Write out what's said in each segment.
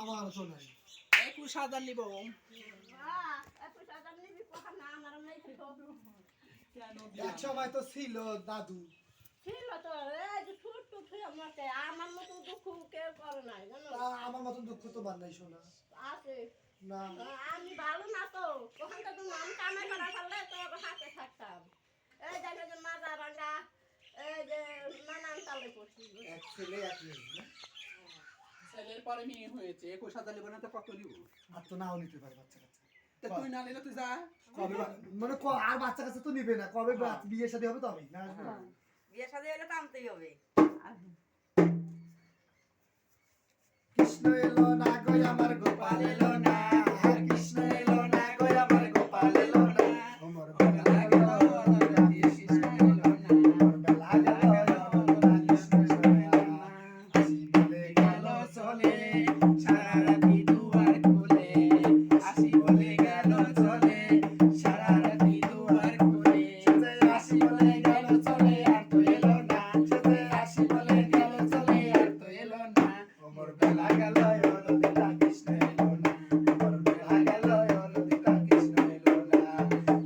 আমার তো নাই 21,000 নিব। 21,000 নিবি কথা না আমার নাই তো। এক সময় তো ছিল দাদু ছিল তো এই যে ছোট ছোট আমাকে আমার মতো দুঃখ কেউ করে নাই জানো। আমার মতন দুঃখ তোমার নাই শোনা আছে না আমি ভালো না তো তখন তো তুমি আমি কামাই করা ফেললে তো হাতে থাকতাম এই দেখো যে মাজা ভাঙা এই যে নানান তালে পড়ছি এক ছেলে এক মেয়ে না? ছেলের পরে মেয়ে হয়েছে 21,000 নিব না তো কত নিব? আর তো নাও নিতে পারে বাচ্চা কাচ্চা তা তুই না নিলে তুই যা। কবে মানে আর বাচ্চা কাচ্চা তো নিবে না কবে বিয়ে শাদী হবে তবেই না বিয়ে শাদী হলে তো আনতেই হবে। কৃষ্ণ এলো না গো আমার গোপাল এলো না কৃষ্ণ এলো না গো আমার গোপাল এলো না আমার বেলা গেল কৃষ্ণ এলো না আমার বেলা গেল কৃষ্ণ এলো না আসি বলে গেল চলে সারা রাতি দুয়ার খুলে আসি বলে গেল চলে সারা রাতি দুয়ার খুলে আসি বলে গেল চলে আর তো এলো না আসি বলে গেল চলে আর তো এলো না আমার বেলা গেল নদীটা কৃষ্ণ এলো না আমার বেলা গেল নদীটা কৃষ্ণ এলো না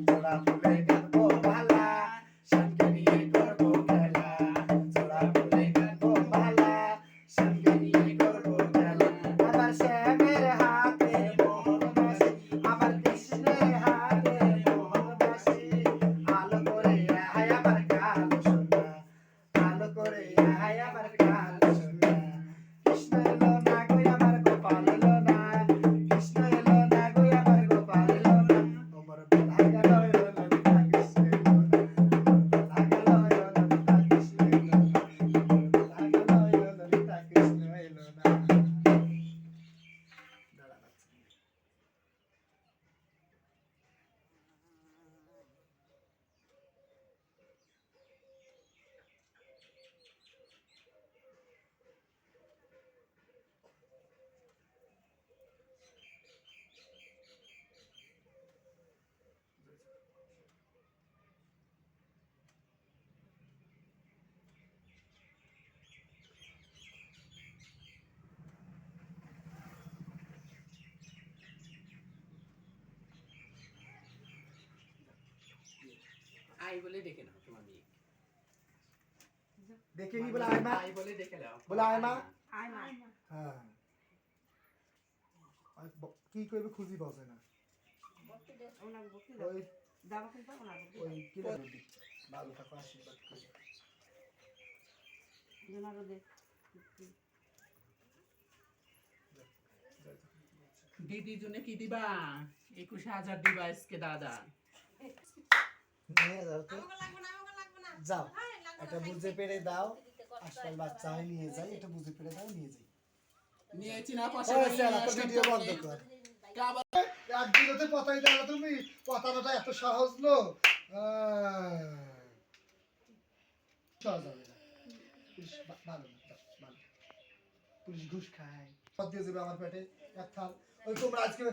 জোড়া ফুলে গাঁথবো মালা শানকে নিয়ে করবো খেলা জোড়া ফুলে গাঁথবো মালা শানকে নিয়ে করবো খেলা আমার শ্যামের হাতে মোহন বাসি আমার কৃষ্ণের হাতে মোহন বাসি আলো করে আয় আমার কালো সোনা আলো করে আয় আমার কালো সোনা কৃষ্ণ এলো না গো আমার গোপাল এলো না কৃষ্ণ এলো না গো আমার গোপাল এলো না আমার বেলা গেল নদীটা কৃষ্ণ এলো না আমার বেলা গেল নদীটা কৃষ্ণ এলো না আমার বেলা গেল নদীটা কৃষ্ণ এলো না দাঁড়া বাচ্চা আই বলে ডেকে নাও তোমার মেয়ে। দেখে নি বলে আয় মা আই বলে ডেকে নাও। বলে আয় মা আয় মা হ্যাঁ আর কি করবে খুঁজি বসে না ওনাকে বসতে দাও ওই দাবা কিন্তু ওনাকে ওই কি লাগে ভালো থাকো আশীর্বাদ করি জোনারো দে দিদির জন্য কি দিবা? 21,000 দিবা আজকে দাদা। নিয়ে যাও তো যাও এটা বুঝে পেরে দাও আজকাল বাচ্চা হয় নিয়ে যাই এটা বুঝে পেরে দাও নিয়ে যাই নিয়েছি না পয়সা ওই স্যার আপনি ভিডিও বন্ধ কর এক দিনতে পতাই দাও তুমি পতানোটা এত সহজ লো সহজ হবে না পুলিশ ভালো ভালো পুলিশ ঘুষ খায় পথ দিয়ে যাবে আমার পেটে এক থাল ওই তোমরা আজকে